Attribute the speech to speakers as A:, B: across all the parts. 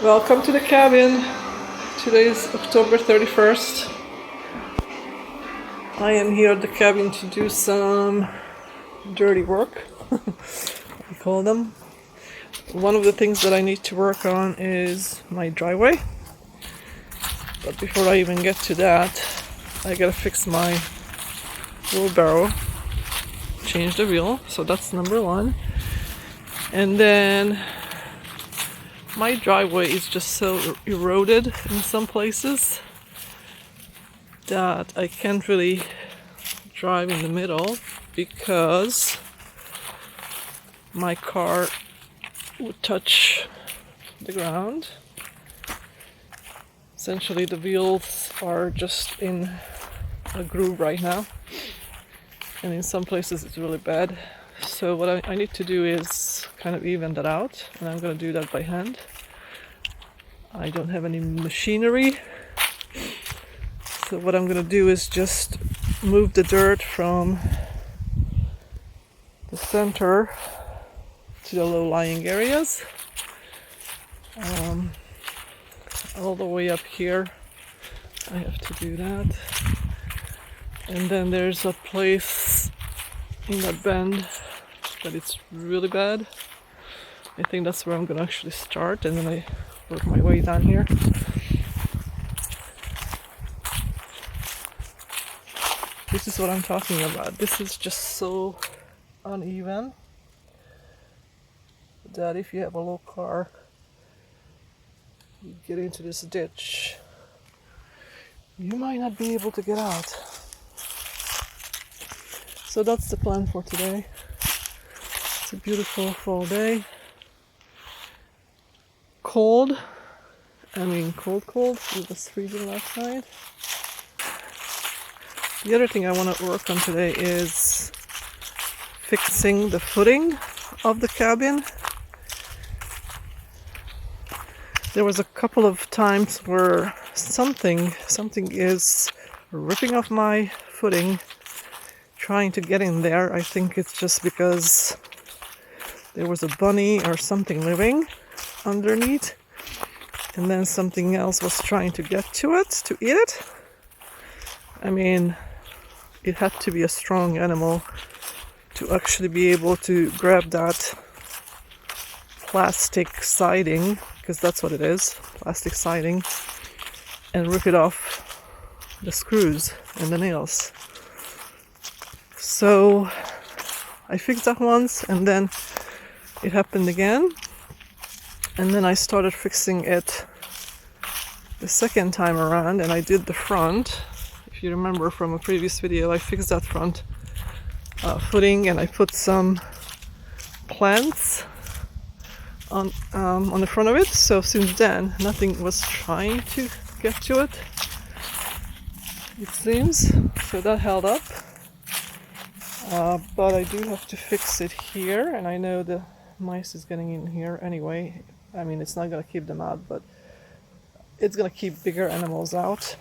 A: Welcome to the cabin. Today is October 31st. I am here at the cabin to do some dirty work, I call them. One of the things that I need to work on is my driveway. But before I even get to that, I gotta fix my wheelbarrow, change the wheel, so that's number one. And then my driveway is just so eroded in some places that I can't really drive in the middle because my car would touch the ground. Essentially the wheels are just in a groove right now, and in some places it's really bad. So what I need to do is kind of even that out, and I'm going to do that by hand. I don't have any machinery, so what I'm going to do is just move the dirt from the center to the low-lying areas. All the way up here I have to do that, and then there's a place in that bend that it's really bad. I think that's where I'm gonna actually start, and then I work my way down here. This is what I'm talking about. This is just so uneven that if you have a low car, you get into this ditch, you might not be able to get out. So that's the plan for today. It's a beautiful fall day. Cold. Cold. It was freezing last night. The other thing I want to work on today is fixing the footing of the cabin. There was a couple of times where something is ripping off my footing, trying to get in there. I think it's just because there was a bunny or something living underneath, and then something else was trying to get to it to eat it. I mean, it had to be a strong animal to actually be able to grab that plastic siding, because that's what it is, plastic siding, and rip it off the screws and the nails. So I fixed that once, and then it happened again, and then I started fixing it the second time around, and I did the front. If you remember from a previous video, I fixed that front footing, and I put some plants on the front of it. So since then, nothing was trying to get to it, it seems. So that held up. But I do have to fix it here, and I know the mice is getting in here anyway. I mean, it's not gonna keep them out, but it's gonna keep bigger animals out.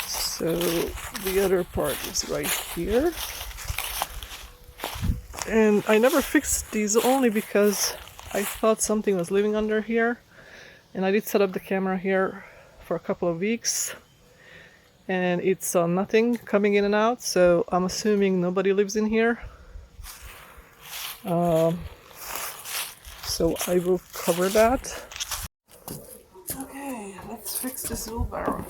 A: So the other part is right here. And I never fixed these only because I thought something was living under here. And I did set up the camera here for a couple of weeks, and it saw nothing coming in and out, so I'm assuming nobody lives in here. So I will cover that. Okay, let's fix this wheelbarrow.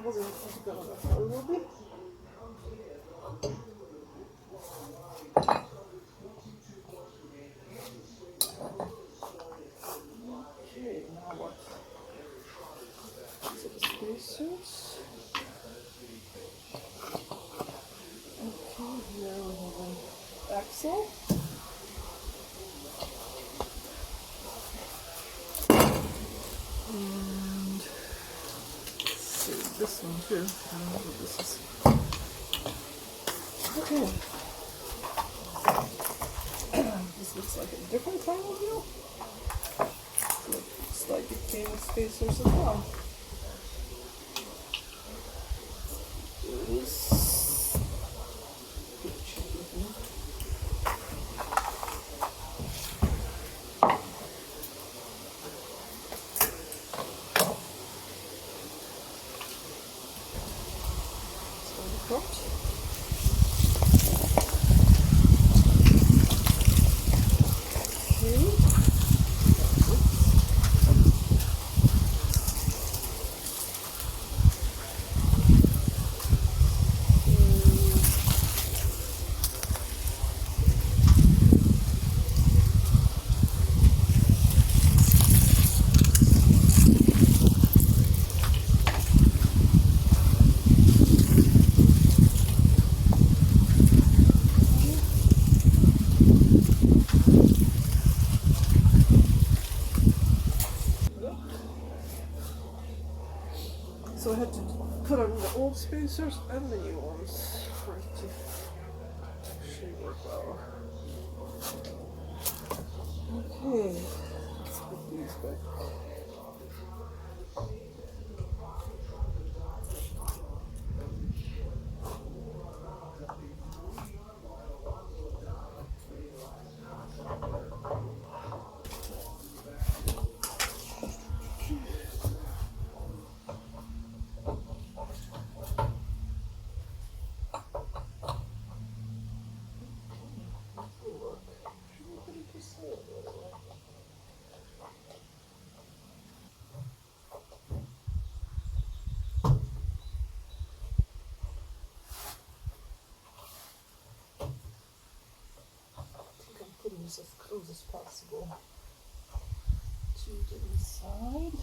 A: wasn't good enough a little bit. Okay, now what? So the spacesuits. Okay, here we have an axle. And let's see this one too. I don't know what this is. Okay. This looks like a different kind of wheel. Looks like it came with spacers as well. It is. So I had to put on the old spacers and the new ones for it to actually work well. Okay, let's put these back. Putting this as close as possible to the inside.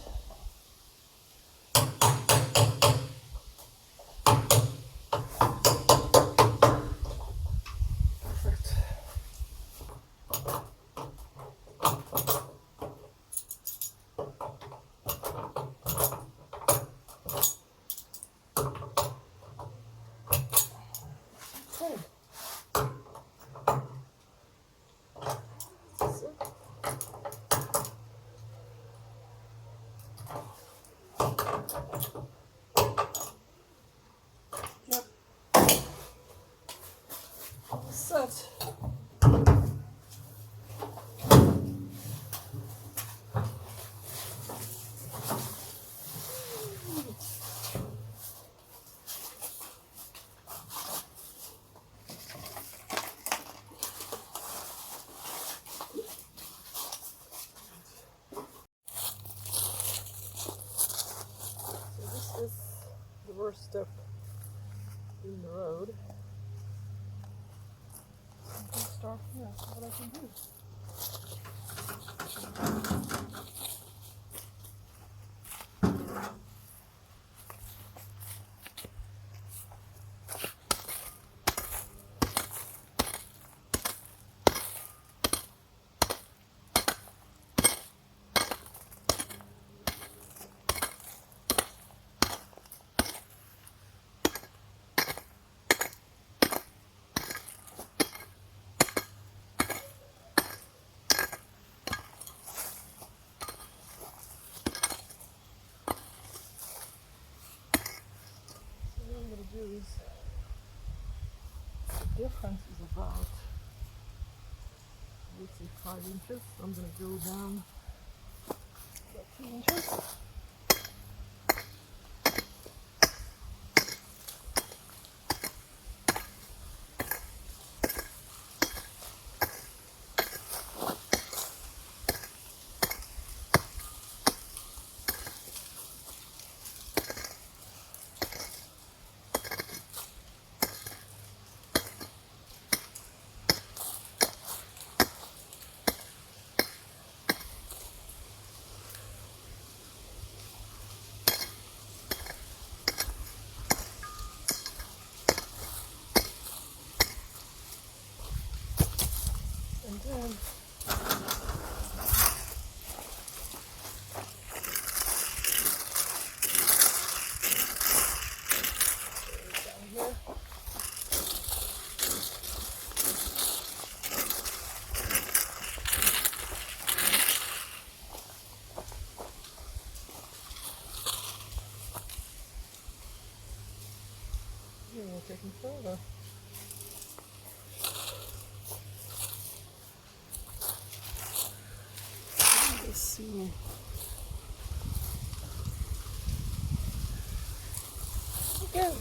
A: Perfect. Okay. Yep. Set. This is the worst step in the road. I can start here, what I can do. Is the difference is about, let's say 5 inches. I'm going to go down about 2 inches. further. Let's see. Again.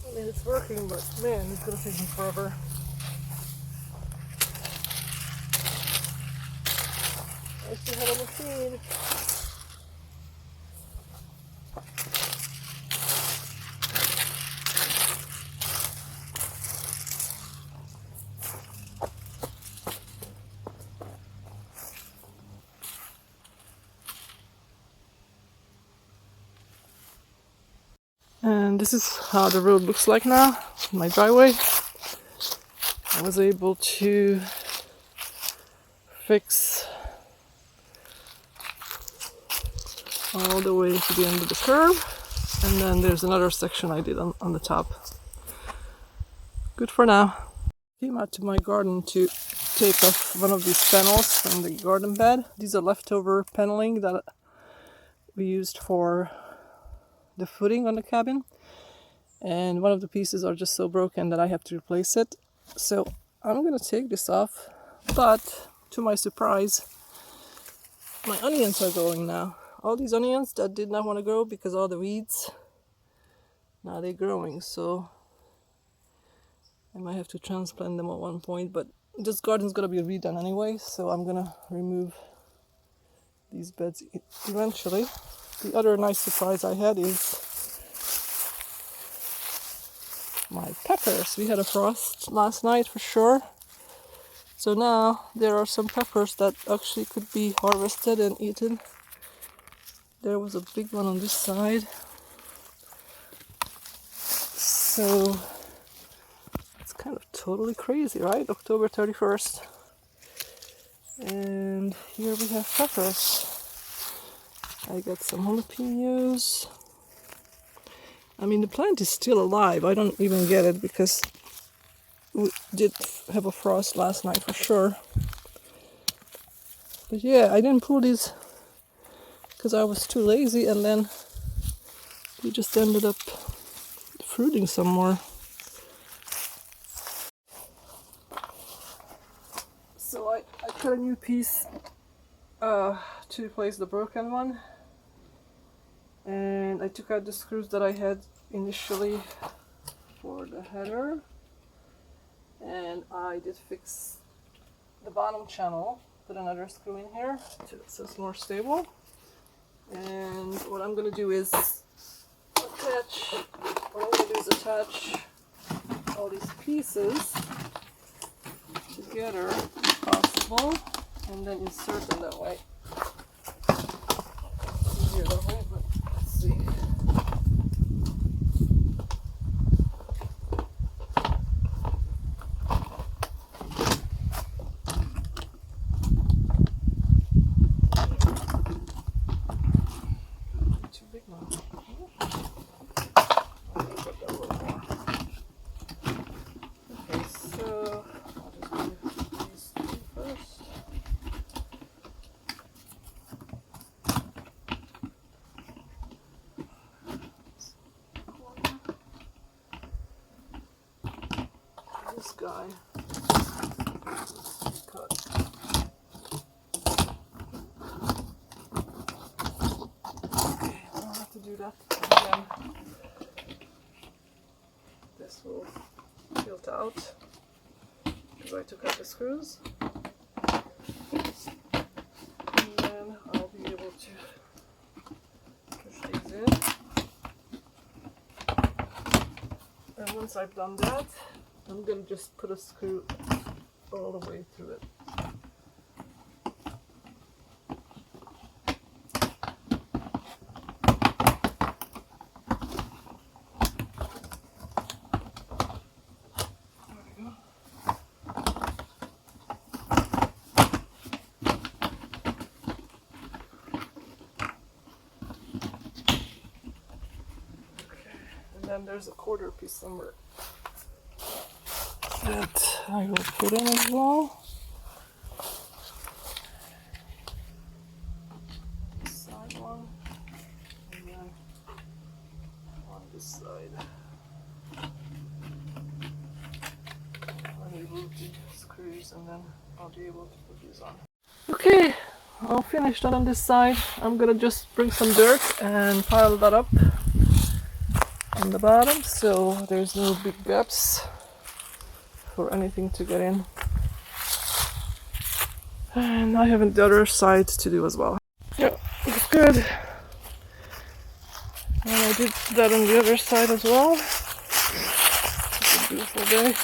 A: I mean, it's working, but man, it's gonna take me forever. I still have a machine. And this is how the road looks like now, my driveway. I was able to fix all the way to the end of the curb, and then there's another section I did on the top. Good for now. Came out to my garden to take off one of these panels from the garden bed. These are leftover paneling that we used for the footing on the cabin, and one of the pieces are just so broken that I have to replace it. So I'm gonna take this off, but to my surprise, my onions are growing now. All these onions that did not want to grow because all the weeds, now they're growing, so I might have to transplant them at one point, but this garden's gonna be redone anyway, so I'm gonna remove these beds eventually. The other nice surprise I had is my peppers. We had a frost last night for sure, so now there are some peppers that actually could be harvested and eaten. There was a big one on this side, so it's kind of totally crazy, right? October 31st, and here we have peppers. I got some jalapenos. I mean, the plant is still alive. I don't even get it because we did have a frost last night for sure. But yeah, I didn't pull these because I was too lazy, and then we just ended up fruiting some more. So I cut a new piece to replace the broken one, and I took out the screws that I had initially for the header, and I did fix the bottom channel, put another screw in here so it's more stable. And what I'm gonna do is attach all these pieces together if possible, and then insert them that way. Easier that way, but let's see. Too big now. Okay, so I'll just do these two first. This guy cut. Okay, I'll have to do that again. This will tilt out because I took out the screws, and then I'll be able to push these in. And once I've done that, I'm going to just put a screw all the way through it. There we go. then there's a quarter piece somewhere that I will put in as well. Side one, and then on this side. I remove the screws and then I'll be able to put these on. Okay, I'll finish that on this side. I'm gonna just bring some dirt and pile that up on the bottom so there's no big gaps for anything to get in. And I have the other side to do as well. Yeah, it's good. And I did that on the other side as well. It's a beautiful day.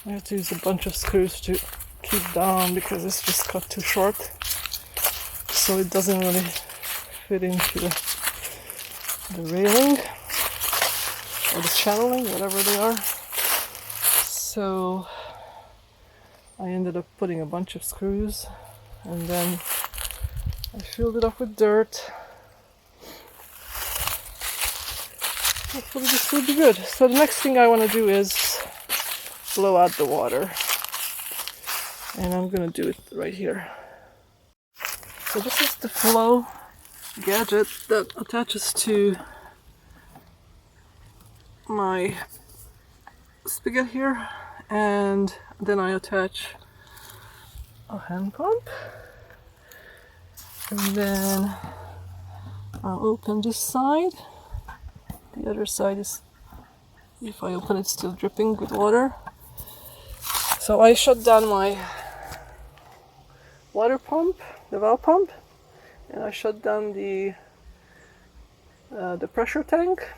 A: I have to use a bunch of screws to keep down because it's just cut too short. So it doesn't really fit into the railing or the channeling, whatever they are. So I ended up putting a bunch of screws and then I filled it up with dirt. Hopefully this will be good. So the next thing I want to do is blow out the water. And I'm gonna do it right here. So this is the Floe gadget that attaches to my spigot here, and then I attach a hand pump, and then I'll open this side. The other side is, if I open it, still dripping with water. So I shut down my water pump, the valve pump, and I shut down the pressure tank,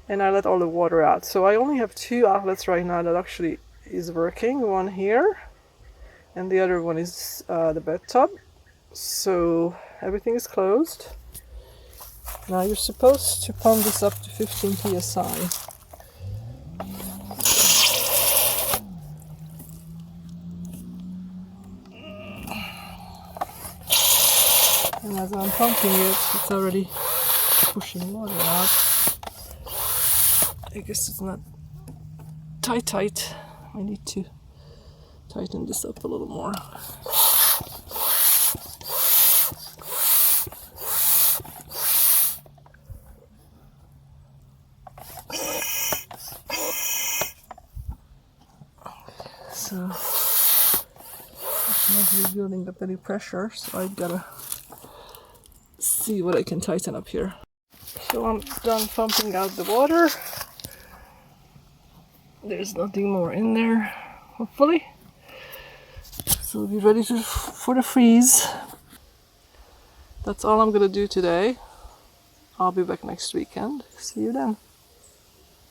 A: and I let all the water out. So I only have two outlets right now that actually is working. One here, and the other one is the bathtub. So everything is closed. Now you're supposed to pump this up to 15 psi. And as I'm pumping it, it's already pushing water out. I guess it's not tight. I need to tighten this up a little more. So it's not really building up any pressure, so I've gotta see what I can tighten up here. So I'm done pumping out the water. There's nothing more in there, hopefully. So we'll be ready for the freeze. That's all I'm gonna do today. I'll be back next weekend. See you then.